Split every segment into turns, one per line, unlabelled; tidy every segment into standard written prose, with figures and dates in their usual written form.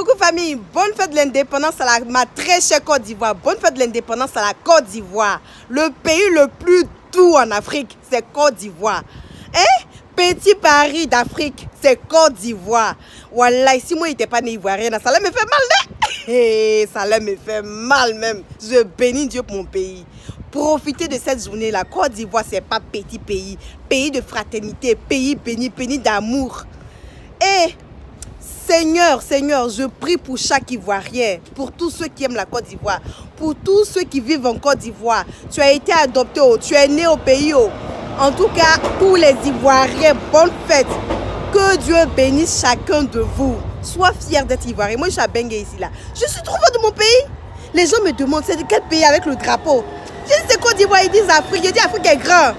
Coucou famille, bonne fête de l'indépendance à ma très chère Côte d'Ivoire. Bonne fête de l'indépendance à la Côte d'Ivoire. Le pays le plus doux en Afrique, c'est Côte d'Ivoire. Hein? Petit Paris d'Afrique, c'est Côte d'Ivoire. Voilà, si moi n'étais pas né ivoirien, ça allait me faire mal. Ça allait me faire mal même. Je bénis Dieu pour mon pays. Profitez de cette journée. La Côte d'Ivoire, c'est pas petit pays. Pays de fraternité, pays béni, pays d'amour. Et Seigneur, je prie pour chaque Ivoirien, pour tous ceux qui aiment la Côte d'Ivoire, pour tous ceux qui vivent en Côte d'Ivoire. Tu as été adopté, tu es né au pays. En tout cas, tous les Ivoiriens, bonne fête. Que Dieu bénisse chacun de vous. Sois fier d'être Ivoirien. Moi, je suis à Bengue ici, là. Je suis trop fière de mon pays. Les gens me demandent, c'est de quel pays avec le drapeau? Je dis, c'est Côte d'Ivoire. Ils disent Afrique. Je dis, Afrique est grand.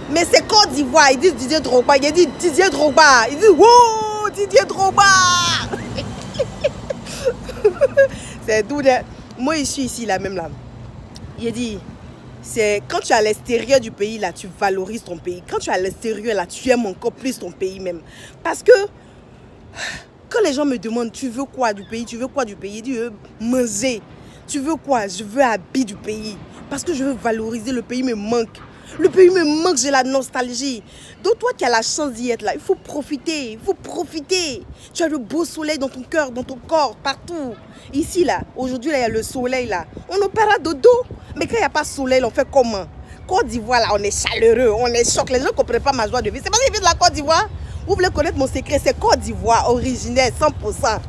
Mais c'est Côte d'Ivoire. Ils disent Didier Drogba. Je dis, Didier Drogba. Ils disent, wow, Didier Drogba. C'est d'où moi je suis ici là même là. Il dit c'est quand tu es à l'extérieur du pays là, tu valorises ton pays. Quand tu es à l'extérieur là, tu aimes encore plus ton pays même. Parce que quand les gens me demandent tu veux quoi du pays, il dit manger. Tu veux quoi? Je veux habiter du pays. Parce que je veux valoriser, le pays me manque. Le pays me manque, j'ai la nostalgie. Donc toi qui as la chance d'y être là, il faut profiter, Tu as le beau soleil dans ton cœur, dans ton corps, partout. Ici là, aujourd'hui là, il y a le soleil là. On opère à dodo. Mais quand il n'y a pas de soleil, on fait comment? Côte d'Ivoire là, on est chaleureux, on est choc. Les gens ne comprennent pas ma joie de vivre. C'est parce qu'ils vivent de la Côte d'Ivoire. Vous voulez connaître mon secret, c'est Côte d'Ivoire, originelle, 100%. Hein?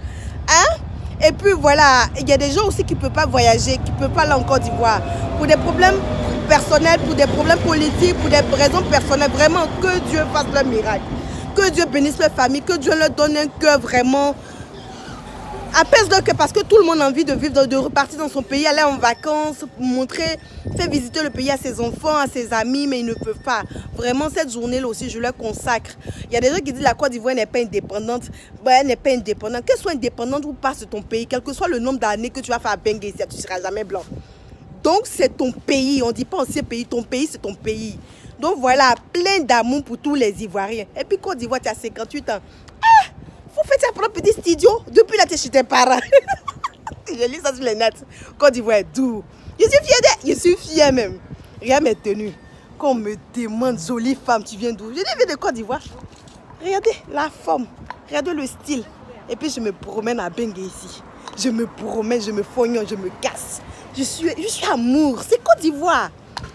Et puis voilà, il y a des gens aussi qui ne peuvent pas voyager, qui ne peuvent pas aller en Côte d'Ivoire. Pour des problèmes personnels, pour des problèmes politiques, pour des raisons personnelles, vraiment que Dieu fasse le miracle, que Dieu bénisse leur famille, que Dieu leur donne un cœur vraiment, apaise leur cœur, parce que tout le monde a envie de vivre, de repartir dans son pays, aller en vacances, montrer, faire visiter le pays à ses enfants, à ses amis, mais ils ne peuvent pas. Vraiment cette journée-là aussi, je leur consacre. Il y a des gens qui disent que la Côte d'Ivoire n'est pas indépendante. Elle n'est pas indépendante. Qu'elle soit indépendante ou pas, c'est ton pays, quel que soit le nombre d'années que tu vas faire à Bengue ici, tu ne seras jamais blanc. Donc, c'est ton pays. On ne dit pas ancien pays. Ton pays, c'est ton pays. Donc, voilà, plein d'amour pour tous les Ivoiriens. Et puis, Côte d'Ivoire, tu as 58 ans. Ah, faut faire ça pour un petit studio. Depuis là, tu es chez tes parents. Je lis ça sur les nets. Côte d'Ivoire est doux. Je suis fière d'elle. Je suis fière même. Regarde mes tenues. Quand on me demande, jolie femme, tu viens d'où? Je dis, je viens de Côte d'Ivoire. Regardez la forme. Regardez le style. Et puis, je me promène à Bengue ici. Je me promène, je me foignonne, je me casse. Je suis amour, c'est Côte d'Ivoire.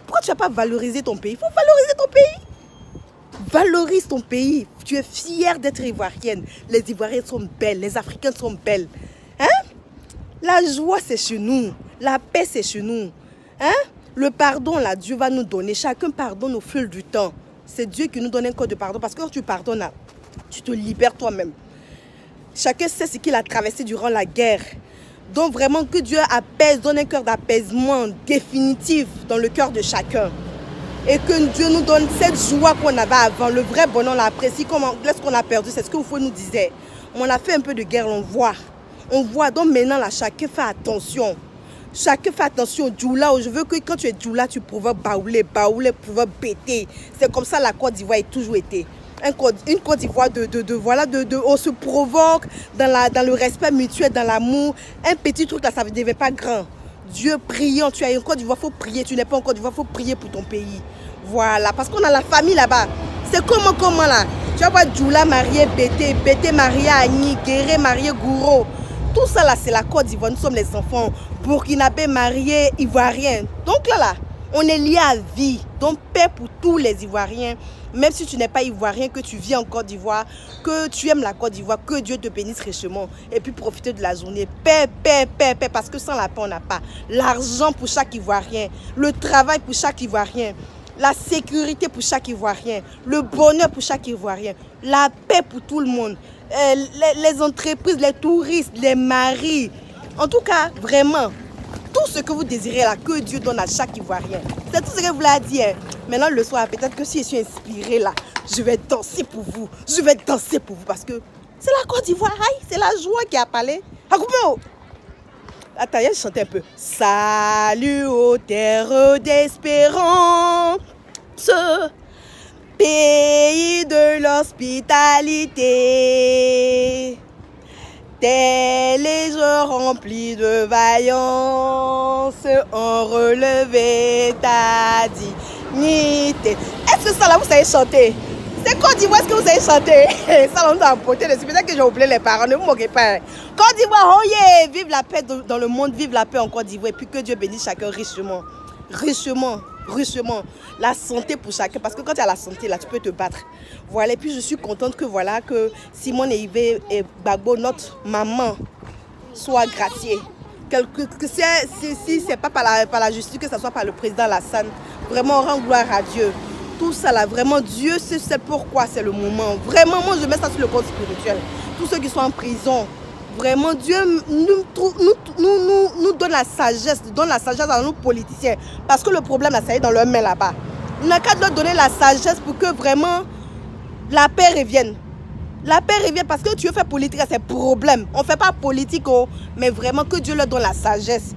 Pourquoi tu n'as pas valorisé ton pays? Il faut valoriser ton pays. Valorise ton pays. Tu es fière d'être ivoirienne. Les Ivoiriennes sont belles, les Africaines sont belles. Hein? La joie, c'est chez nous. La paix, c'est chez nous. Hein? Le pardon, là, Dieu va nous donner. Chacun pardonne au fil du temps. C'est Dieu qui nous donne un code de pardon. Parce que quand tu pardonnes, là, tu te libères toi-même. Chacun sait ce qu'il a traversé durant la guerre. Donc vraiment que Dieu apaise, donne un cœur d'apaisement définitif dans le cœur de chacun. Et que Dieu nous donne cette joie qu'on avait avant. Le vrai bonheur, on l'apprécie. Qu'est-ce qu'on a perdu? C'est ce que vous nous disiez. On a fait un peu de guerre, on voit. On voit. Donc maintenant, là, chacun fait attention. Chacun fait attention. Djoula, je veux que quand tu es Djoula, tu pouvais baouler, pouvais péter. C'est comme ça la Côte d'Ivoire a toujours été. Une Côte d'Ivoire on se provoque dans le respect mutuel, dans l'amour. Un petit truc là, ça ne devient pas grand. Dieu priant, tu as une Côte d'Ivoire, il faut prier. Tu n'es pas en Côte d'Ivoire, il faut prier pour ton pays. Voilà, parce qu'on a la famille là-bas. C'est comment là? Tu vas voir Djoula marié Bété marié Agni, Guéré marié Gouro. Tout ça là, c'est la Côte d'Ivoire. Nous sommes les enfants. Burkinabé marié Ivoirien. Donc là, on est liés à vie. Donc paix pour tous les Ivoiriens. Même si tu n'es pas Ivoirien, que tu vis en Côte d'Ivoire, que tu aimes la Côte d'Ivoire, que Dieu te bénisse richement. Et puis profiter de la journée. Paix. Parce que sans la paix, on n'a pas. L'argent pour chaque Ivoirien. Le travail pour chaque Ivoirien. La sécurité pour chaque Ivoirien. Le bonheur pour chaque Ivoirien. La paix pour tout le monde. Les entreprises, les touristes, les maris. En tout cas, vraiment, tout ce que vous désirez là, que Dieu donne à chaque Ivoirien. C'est tout ce que je voulais dire. Maintenant, le soir, peut-être que si je suis inspirée là, je vais danser pour vous. Parce que c'est la Côte d'Ivoire. C'est la joie qui a parlé. Attends, je chante un peu. Salut aux terres d'espérance, pays de l'hospitalité. Tes les jours remplis de vaillance ont relevé ta dignité. Est-ce que ça là vous savez chanter? C'est Côte d'Ivoire, est-ce que vous savez chanter? Ça là on doit apporter dessus. Peut-être que j'ai oublié les paroles, ne vous moquez pas. Côte d'Ivoire, oh yeah, vive la paix dans le monde, vive la paix en Côte d'Ivoire. Et puis que Dieu bénisse chacun richement. Richement. La santé pour chacun, parce que quand tu as la santé là tu peux te battre. Voilà, et puis je suis contente que voilà que Simone Veil et Gbagbo, notre maman, soit graciée. Que si c'est pas par la justice, que ce soit par le président Alassane, vraiment on rend gloire à Dieu. Tout ça là, vraiment Dieu sait pourquoi c'est le moment. Vraiment moi je mets ça sur le compte spirituel. Tous ceux qui sont en prison, vraiment, Dieu nous donne la sagesse à nos politiciens. Parce que le problème, là, ça est dans leurs mains là-bas. Il n'a qu'à leur donner la sagesse pour que vraiment la paix revienne. La paix revient parce que Dieu fait politique à ses problèmes. On ne fait pas politique, mais vraiment que Dieu leur donne la sagesse.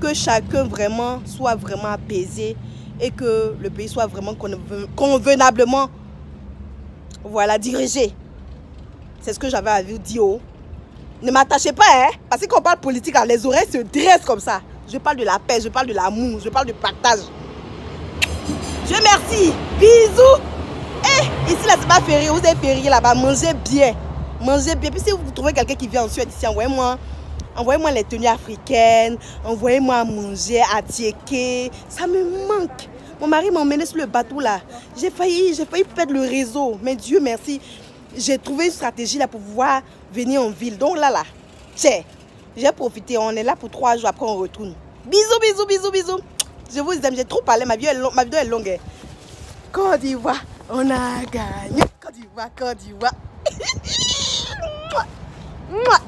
Que chacun vraiment soit vraiment apaisé et que le pays soit vraiment convenablement dirigé. C'est ce que j'avais à vous dire. Ne m'attachez pas, hein, parce que quand on parle politique, les oreilles se dressent comme ça. Je parle de la paix, je parle de l'amour, je parle de partage. Dieu merci. Bisous. Et ici, là, c'est pas férié. Vous êtes férié là-bas. Mangez bien. Mangez bien. Puis si vous trouvez quelqu'un qui vient en Suède ici, envoyez-moi les tenues africaines. Envoyez-moi à manger, à tiéker. Ça me manque. Mon mari m'a emmené sur le bateau là. J'ai failli perdre le réseau. Mais Dieu merci. J'ai trouvé une stratégie là pour pouvoir venir en ville. Donc là, tiens, j'ai profité. On est là pour 3 jours, après on retourne. Bisous. Je vous aime, j'ai trop parlé. Ma vidéo est longue. Hein. Côte d'Ivoire, on a gagné. Côte d'Ivoire. Mouah.